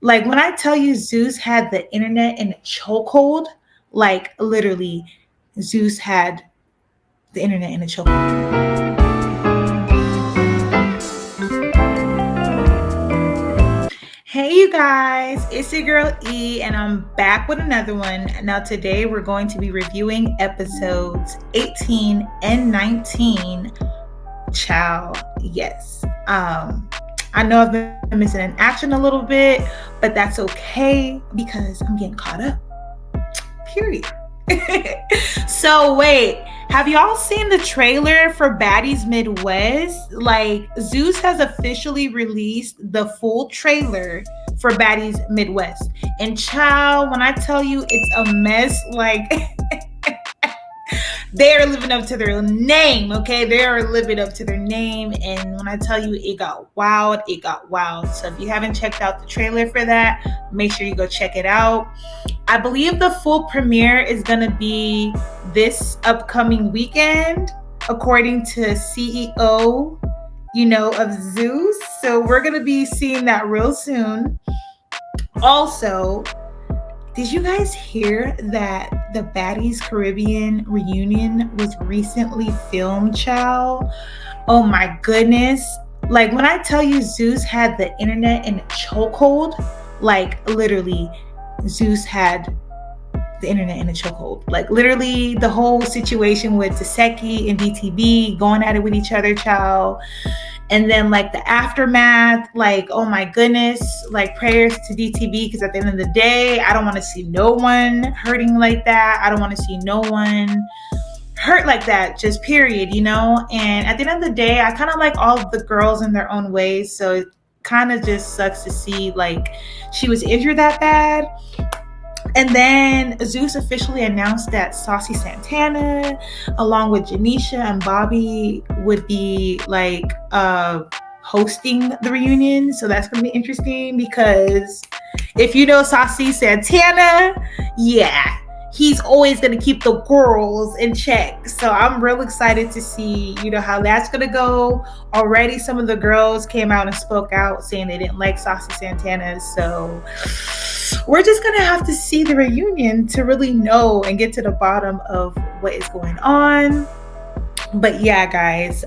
Like when I tell you Zeus had the internet in a chokehold, like literally Zeus had the internet in a chokehold. Hey you guys, it's your girl E and I'm back with another one. Now today we're going to be reviewing episodes 18 and 19. Child, yes. I know I've been missing in action a little bit, but that's okay because I'm getting caught up. Period. So wait, have y'all seen the trailer for Baddies Midwest? Like Zeus has officially released the full trailer for Baddies Midwest. And child, when I tell you it's a mess, like they are living up to their name, okay? They are living up to their name. And when I tell you it got wild, it got wild. So if you haven't checked out the trailer for that, make sure you go check it out. I believe the full premiere is going to be this upcoming weekend, according to CEO, of Zeus. So we're going to be seeing that real soon. Also, did you guys hear that the Baddies Caribbean reunion was recently filmed, child? Oh my goodness. Like when I tell you Zeus had the internet in a chokehold, like literally Zeus had the internet in a chokehold. Like literally the whole situation with Taseki and DTB going at it with each other, child. And then like the aftermath, like, oh my goodness, like prayers to DTB, because at the end of the day, I don't want to see no one hurting like that. I don't want to see no one hurt like that, just period, And at the end of the day, I kind of like all of the girls in their own ways. So it kind of just sucks to see like she was injured that bad. And then Zeus officially announced that Saucy Santana, along with Janisha and Bobby, would be like hosting the reunion. So that's going to be interesting because if you know Saucy Santana, yeah, he's always going to keep the girls in check. So I'm real excited to see, how that's going to go. Already some of the girls came out and spoke out saying they didn't like Saucy Santana. So we're just going to have to see the reunion to really know and get to the bottom of what is going on. But yeah, guys,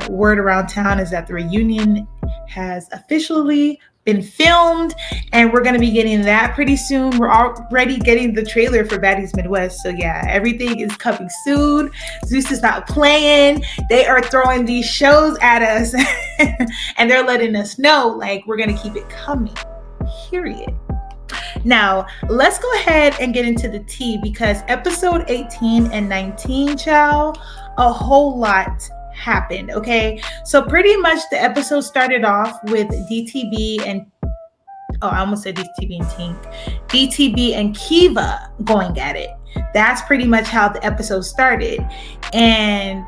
word around town is that the reunion has officially been filmed and we're going to be getting that pretty soon. We're already getting the trailer for Baddies Midwest. So yeah, everything is coming soon. Zeus is not playing. They are throwing these shows at us and they're letting us know like we're going to keep it coming. Period. Now, let's go ahead and get into the tea because episode 18 and 19, child, a whole lot happened, okay? So pretty much the episode started off with DTB and, I almost said DTB and Tink. DTB and Kiva going at it. That's pretty much how the episode started. And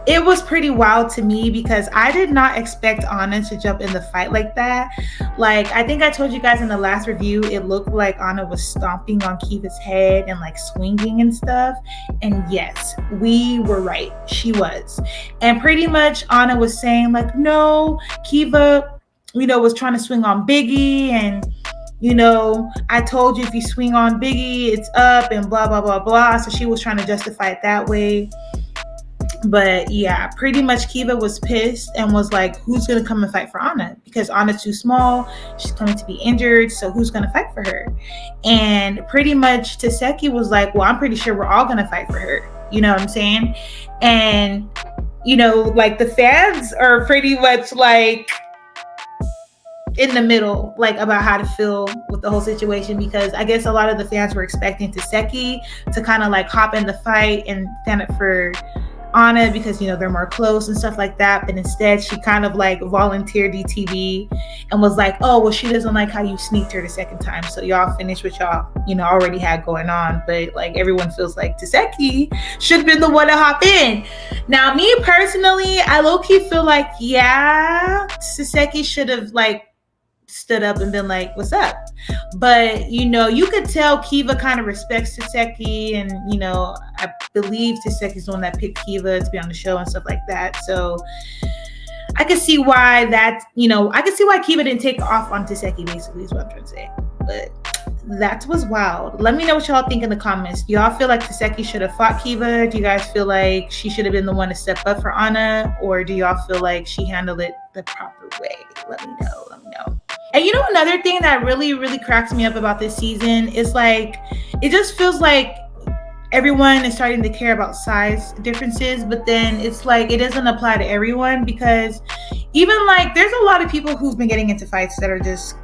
it was pretty wild to me because I did not expect Anna to jump in the fight like that. Like, I think I told you guys in the last review, it looked like Anna was stomping on Kiva's head and like swinging and stuff. And yes, we were right. She was. And pretty much Anna was saying like, no, Kiva, was trying to swing on Biggie and I told you if you swing on Biggie, it's up and blah, blah, blah, blah. So she was trying to justify it that way. But yeah, pretty much Kiva was pissed and was like, who's going to come and fight for Anna? Because Anna's too small. She's coming to be injured. So who's going to fight for her? And pretty much Taseki was like, well, I'm pretty sure we're all going to fight for her. You know what I'm saying? And, like the fans are pretty much like in the middle, like about how to feel with the whole situation, because I guess a lot of the fans were expecting Taseki to kind of like hop in the fight and stand up for Anna because they're more close and stuff like that, but instead she kind of like volunteered DTV and was like, oh well, she doesn't like how you sneaked her the second time, so y'all finish what y'all already had going on. But like everyone feels like Taseki should have been the one to hop in. Now me personally, I low-key feel like Taseki should have like stood up and been like, what's up? But you could tell Kiva kind of respects Taseki, and I believe Taseki's the one that picked Kiva to be on the show and stuff like that. So I could see why that, I could see why Kiva didn't take off on Taseki, basically, is what I'm trying to say. But that was wild. Let me know what y'all think in the comments. Do y'all feel like Taseki should have fought Kiva? Do you guys feel like she should have been the one to step up for Anna? Or do y'all feel like she handled it the proper way? Let me know. And another thing that really, really cracks me up about this season is like, it just feels like everyone is starting to care about size differences, but then it's like it doesn't apply to everyone, because even like there's a lot of people who've been getting into fights that are just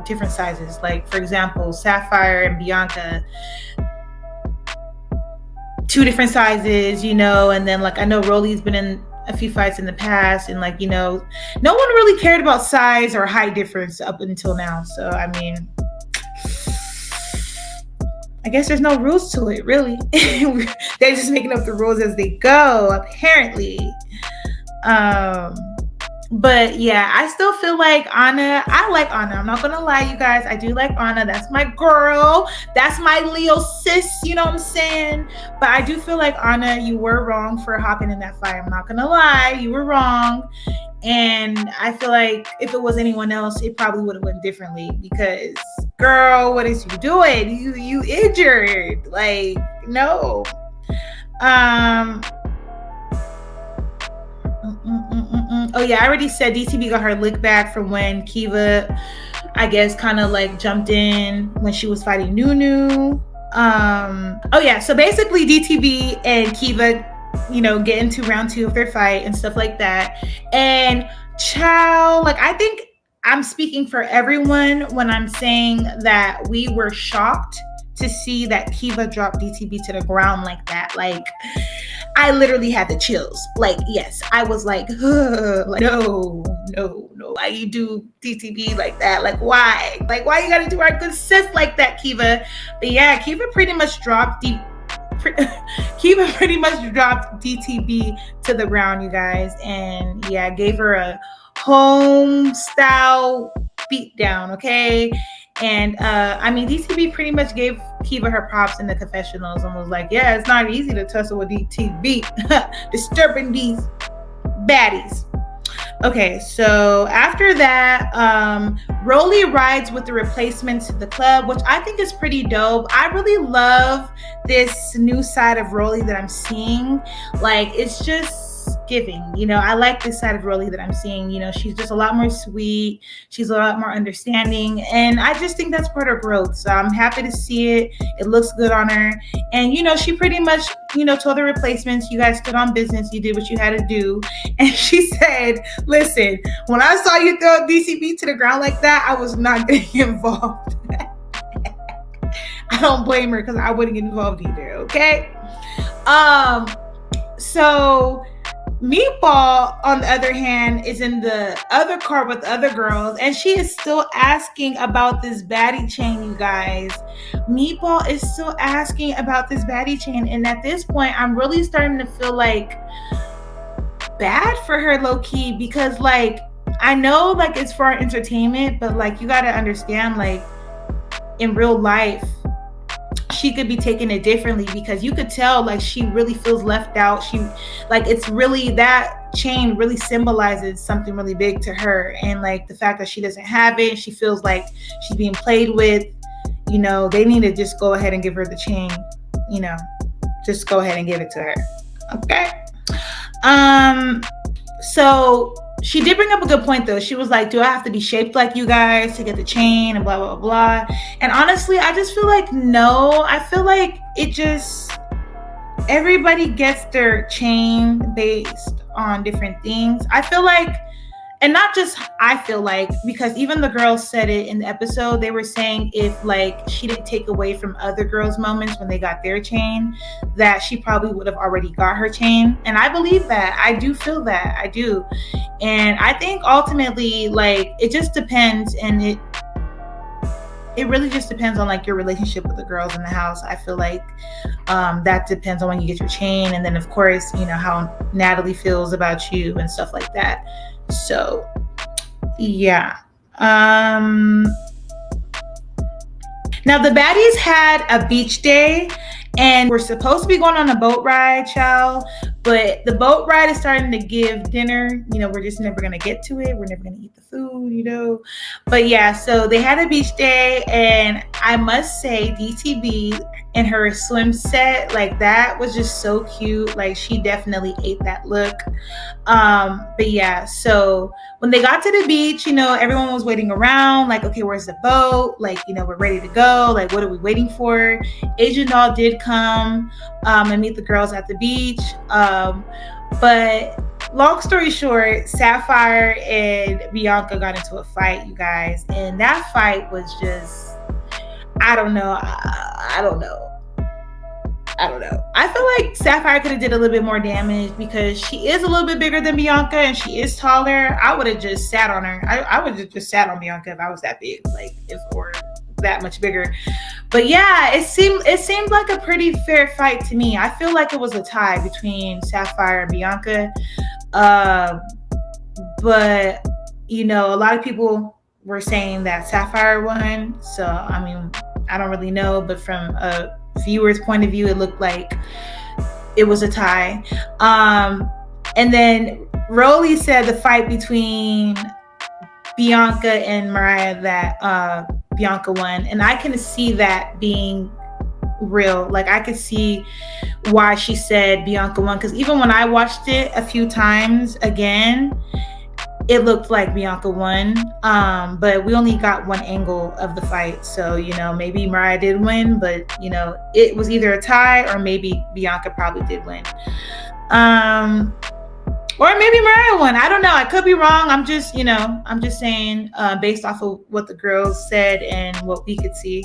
different sizes. Like, for example, Sapphire and Bianca, 2 different sizes, and then like I know Rolly's been in a few fights in the past, and like no one really cared about size or height difference up until now. So I mean, I guess there's no rules to it, really. They're just making up the rules as they go, apparently. But yeah, I still feel like Anna. I like Anna. I'm not gonna lie, you guys. I do like Anna. That's my girl. That's my Leo sis. You know what I'm saying? But I do feel like Anna, you were wrong for hopping in that fight. I'm not gonna lie, you were wrong. And I feel like if it was anyone else, it probably would have went differently, because girl, what is you doing? You injured. Like, no. Oh yeah, I already said DTB got her lick back from when Kiva, I guess, kind of like jumped in when she was fighting Nunu. Oh yeah, so basically DTB and Kiva, get into round 2 of their fight and stuff like that. And child, like, I think I'm speaking for everyone when I'm saying that we were shocked to see that Kiva dropped DTB to the ground like that. Like, I literally had the chills. Like, yes, I was like, like, no. Why you do DTB like that? Like, why? Like, why you gotta do our good sis like that, Kiva? But yeah, Kiva pretty much dropped DTB to the ground, you guys. And yeah, gave her a home style beat down, okay? And I mean, DTB pretty much gave Kiva her props in the confessionals and was like, yeah, it's not easy to tussle with DTB. Disturbing these baddies. Okay, so after that, Rolly rides with the replacements to the club, which I think is pretty dope. I really love this new side of Rolly that I'm seeing. Like, it's just giving, I like this side of Rolly that I'm seeing. She's just a lot more sweet, she's a lot more understanding, and I just think that's part of growth. So I'm happy to see it. It looks good on her. And she pretty much told the replacements, you guys stood on business, you did what you had to do. And she said, listen, when I saw you throw DCB to the ground like that, I was not getting involved. I don't blame her, because I wouldn't get involved either, okay? So Meatball, on the other hand, is in the other car with other girls, and she is still asking about this baddie chain, you guys. Meatball is still asking about this baddie chain, and at this point, I'm really starting to feel like bad for her, low-key, because like, I know like it's for our entertainment, but like, you gotta understand, like, in real life, she could be taking it differently, because you could tell like she really feels left out. She like, it's really, that chain really symbolizes something really big to her, and like the fact that she doesn't have it, she feels like she's being played with. They need to just go ahead and give her the chain. Just go ahead and give it to her, okay? So she did bring up a good point though. She was like, do I have to be shaped like you guys to get the chain, and blah, blah, blah. And honestly, I just feel like, no. I feel like it just, everybody gets their chain based on different things. I feel like, and not just I feel like, because even the girls said it in the episode. They were saying if like she didn't take away from other girls' moments when they got their chain, that she probably would have already got her chain. And I believe that. I do feel that. I do. And I think ultimately, like, it just depends, and it really just depends on like your relationship with the girls in the house. I feel like that depends on when you get your chain, and then of course, how Natalie feels about you and stuff like that. So yeah. Now the baddies had a beach day, And we're supposed to be going on a boat ride, child, but the boat ride is starting to give dinner. We're just never going to get to it. We're never going to eat the food. But yeah, so they had a beach day, and I must say DTB and her swim set, like, that was just so cute. Like, she definitely ate that look. But yeah, so when they got to the beach, everyone was waiting around, like, okay, where's the boat? Like, we're ready to go. Like, what are we waiting for? Agent Doll did come and meet the girls at the beach. But long story short, Sapphire and Bianca got into a fight, you guys. And that fight was just, I don't know. I feel like Sapphire could have did a little bit more damage because she is a little bit bigger than Bianca and she is taller. I would have just sat on her. I would have just sat on Bianca if I was that big, like, if or that much bigger. But yeah, it seemed like a pretty fair fight to me. I feel like it was a tie between Sapphire and Bianca. But a lot of people were saying that Sapphire won. So I mean, I don't really know, but from a viewer's point of view, it looked like it was a tie. And then Rolly said the fight between Bianca and Mariah, that Bianca won, and I can see that being real. Like, I could see why she said Bianca won, because even when I watched it a few times again, it looked like Bianca won, but we only got one angle of the fight. So, maybe Mariah did win, but, it was either a tie or maybe Bianca probably did win. Or maybe Mariah won. I don't know. I could be wrong. I'm just saying, based off of what the girls said and what we could see.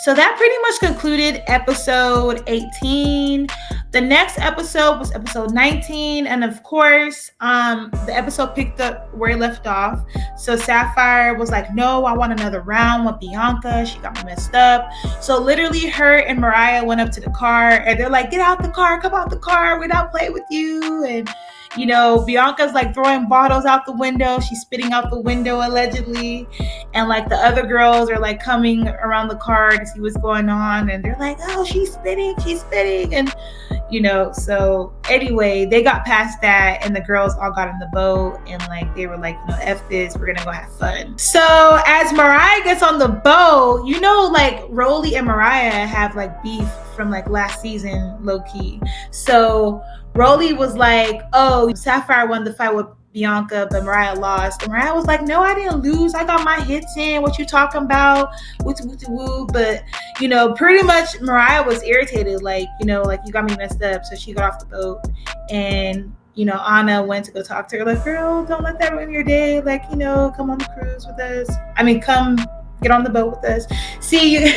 So that pretty much concluded episode 18. The next episode was episode 19. And of course, the episode picked up where it left off. So Sapphire was like, no, I want another round with Bianca. She got me messed up. So literally her and Mariah went up to the car and they're like, get out the car, come out the car. We're not playing with you. And, Bianca's like throwing bottles out the window. She's spitting out the window allegedly. And like the other girls are like coming around the car to see what's going on. And they're like, oh, she's spitting. And, so anyway, they got past that and the girls all got in the boat and like, they were like, F this, we're going to go have fun. So as Mariah gets on the boat, like Rolly and Mariah have like beef from like last season, low key. So Rolly was like, oh, Sapphire won the fight with Bianca, but Mariah lost. And Mariah was like, no, I didn't lose. I got my hits in. What you talking about? Woo. But, pretty much Mariah was irritated. Like, like, you got me messed up. So she got off the boat. And, Anna went to go talk to her. Like, girl, don't let that ruin your day. Like, come on the cruise with us. Come get on the boat with us. See,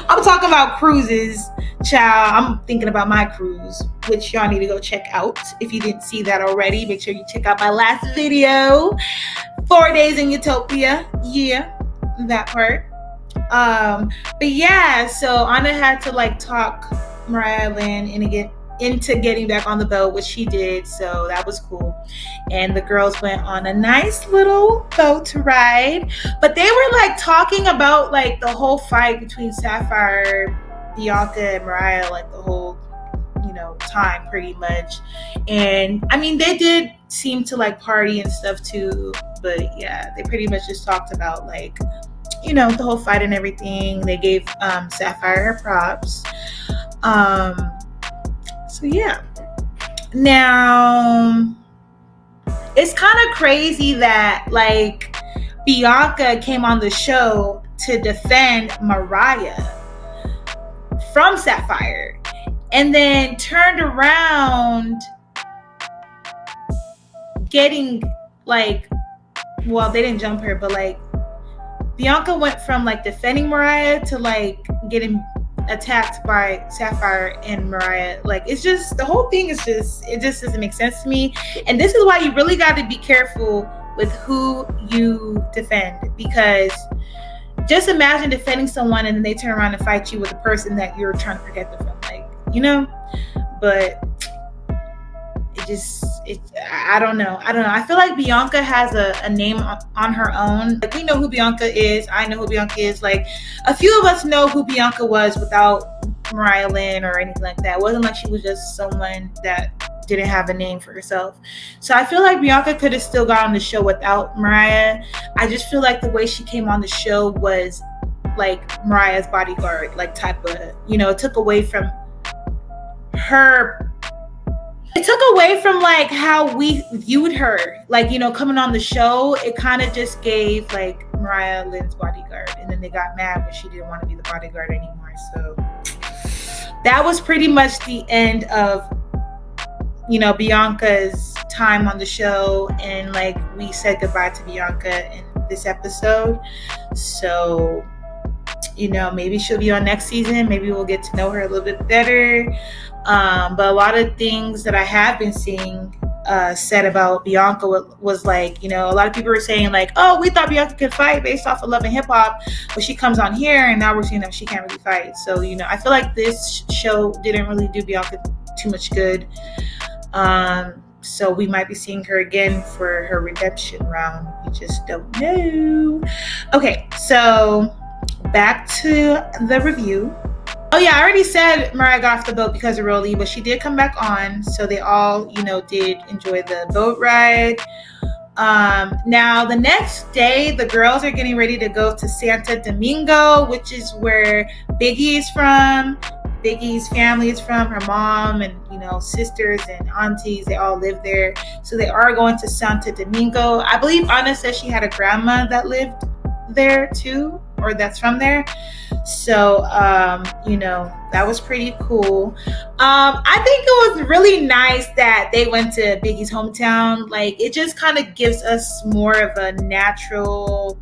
I'm talking about cruises, child. I'm thinking about my cruise, which y'all need to go check out. If you didn't see that already, make sure you check out my last video, 4 Days in Utopia. Yeah, that part. But yeah, so Anna had to like talk Mariah Lynn into getting back on the boat, which she did. So that was cool. And the girls went on a nice little boat ride. But they were like talking about like the whole fight between Sapphire, Bianca, and Mariah, like the whole, time pretty much. And I mean, they did seem to like party and stuff too. But yeah, they pretty much just talked about like, the whole fight and everything. They gave Sapphire her props. So yeah. Now, it's kind of crazy that like Bianca came on the show to defend Mariah from Sapphire and then turned around getting like, well, they didn't jump her, but like Bianca went from like defending Mariah to like getting attacked by Sapphire and Mariah. Like, it's just, the whole thing is just, it just doesn't make sense to me. And this is why you really got to be careful with who you defend, because just imagine defending someone and then they turn around and fight you with the person that you're trying to protect them from, like, but I don't know. I feel like Bianca has a name on her own. Like, we know who Bianca is. I know who Bianca is. Like, a few of us know who Bianca was without Mariah Lynn or anything like that. It wasn't like she was just someone that didn't have a name for herself. So I feel like Bianca could have still got on the show without Mariah. I just feel like the way she came on the show was like Mariah's bodyguard, like type of, it took away from her. It took away from like how we viewed her, like, coming on the show. It kind of just gave like Mariah Lynn's bodyguard, and then they got mad when she didn't want to be the bodyguard anymore. So that was pretty much the end of Bianca's time on the show, and like we said goodbye to Bianca in this episode. So maybe she'll be on next season. Maybe we'll get to know her a little bit better. But a lot of things that I have been seeing said about Bianca was like, a lot of people were saying like, oh, we thought Bianca could fight based off of Love and Hip Hop, but she comes on here and now we're seeing that she can't really fight. So I feel like this show didn't really do Bianca too much good. So we might be seeing her again for her redemption round. We just don't know. Okay, so back to the review. Oh yeah, I already said Mariah got off the boat because of Rolly, but she did come back on. So they all, did enjoy the boat ride. Now the next day, the girls are getting ready to go to Santo Domingo, which is where Biggie is from. Biggie's family is from, her mom and sisters and aunties, they all live there. So they are going to Santo Domingo. I believe Anna said she had a grandma that lived there too, or that's from there. So that was pretty cool. I think it was really nice that they went to Biggie's hometown. Like, it just kind of gives us more of a natural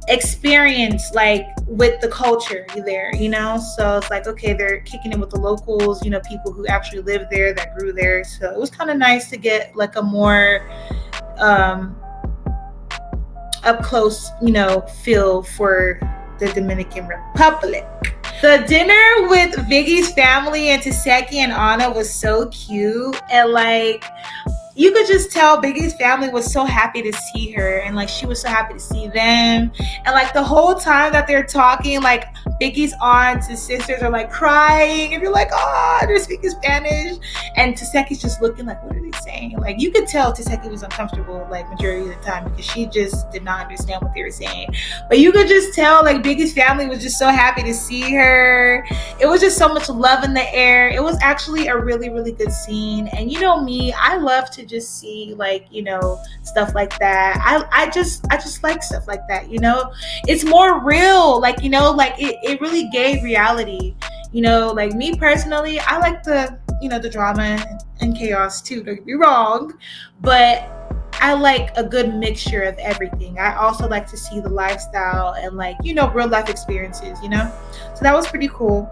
experience, like, with the culture there, so it's like, okay, they're kicking it with the locals, people who actually live there, that grew there. So it was kind of nice to get like a more up close, feel for the Dominican Republic. The dinner with Biggie's family and Taseki and Anna was so cute, and like, you could just tell Biggie's family was so happy to see her, and like she was so happy to see them. And like the whole time that they're talking, like Biggie's aunts and sisters are like crying, and you're like, oh, they're speaking Spanish. And Taseki's just looking like, what are they saying? Like, you could tell Taseki was uncomfortable like majority of the time because she just did not understand what they were saying. But you could just tell like Biggie's family was just so happy to see her. It was just so much love in the air. It was actually a really, really good scene. And me, I love to just see like stuff like that. I just like stuff like that. It's more real, like like it really gave reality. Like me personally, I like the the drama and chaos too, don't get me wrong, but I like a good mixture of everything. I also like to see the lifestyle and like real life experiences, so that was pretty cool.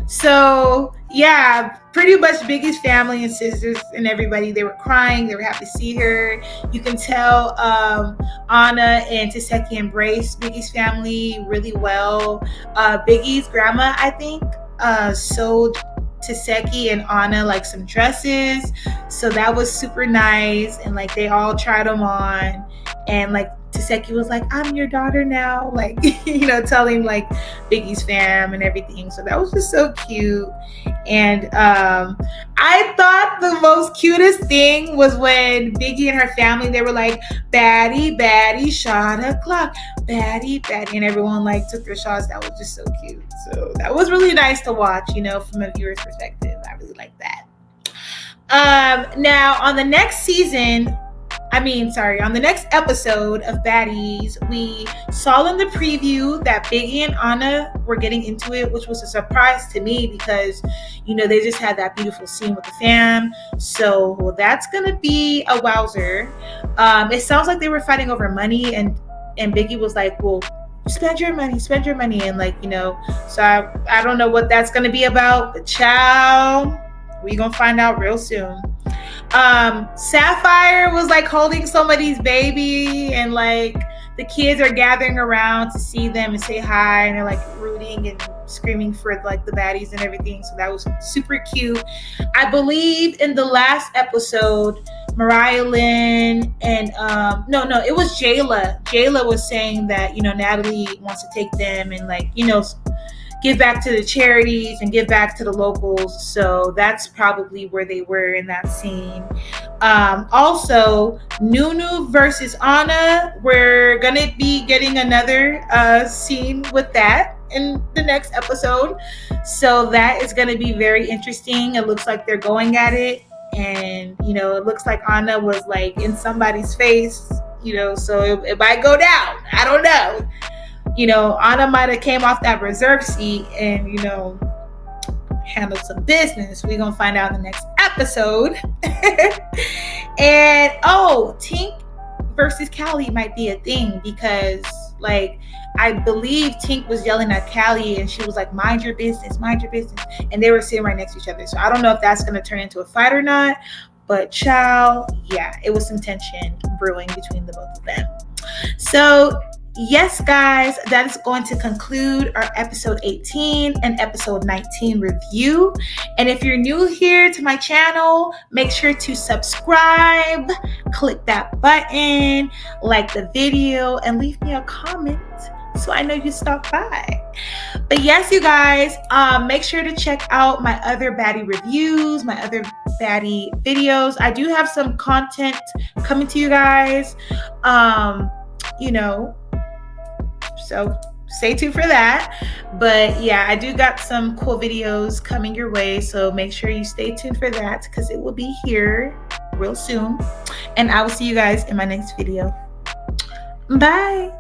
So yeah, pretty much Biggie's family and sisters and everybody, they were crying. They were happy to see her. You can tell Anna and Taseki embraced Biggie's family really well. Biggie's grandma, I think, sold Taseki and Anna like some dresses. So that was super nice. And like they all tried them on. And like Taseki was like, I'm your daughter now, like telling like Biggie's fam and everything. So that was just so cute. And I thought the most cutest thing was when Biggie and her family, they were like, baddie, baddie, shot o'clock, baddie, baddie, and everyone like took their shots. That was just so cute. So that was really nice to watch, from a viewer's perspective. I really like that. Now on the next season, on the next episode of Baddies, we saw in the preview that Biggie and Anna were getting into it, which was a surprise to me because, they just had that beautiful scene with the fam. So that's going to be a wowzer. It sounds like they were fighting over money, and Biggie was like, well, spend your money. And like, so I don't know what that's going to be about, but child, we're going to find out real soon. Sapphire was like holding somebody's baby, and like the kids are gathering around to see them and say hi, and they're like rooting and screaming for like the baddies and everything. So that was super cute. I believe in the last episode, Mariah Lynn and it was Jayla. Jayla was saying that, Natalie wants to take them and like, give back to the charities and give back to the locals. So that's probably where they were in that scene. Also, Nunu versus Anna. We're gonna be getting another scene with that in the next episode. So that is gonna be very interesting. It looks like they're going at it. And, it looks like Anna was like in somebody's face, so it might go down. I don't know. Anna might have came off that reserve seat and, handled some business. We're going to find out in the next episode. And, Tink versus Callie might be a thing because, like, I believe Tink was yelling at Callie and she was like, mind your business. And they were sitting right next to each other. So I don't know if that's going to turn into a fight or not. But child, yeah, it was some tension brewing between the both of them. So yes, guys, that is going to conclude our episode 18 and episode 19 review. And if you're new here to my channel, make sure to subscribe, click that button, like the video, and leave me a comment so I know you stopped by. But yes, you guys, make sure to check out my other baddie reviews, my other baddie videos. I do have some content coming to you guys, so stay tuned for that. But yeah, I do got some cool videos coming your way, so make sure you stay tuned for that because it will be here real soon. And I will see you guys in my next video. Bye.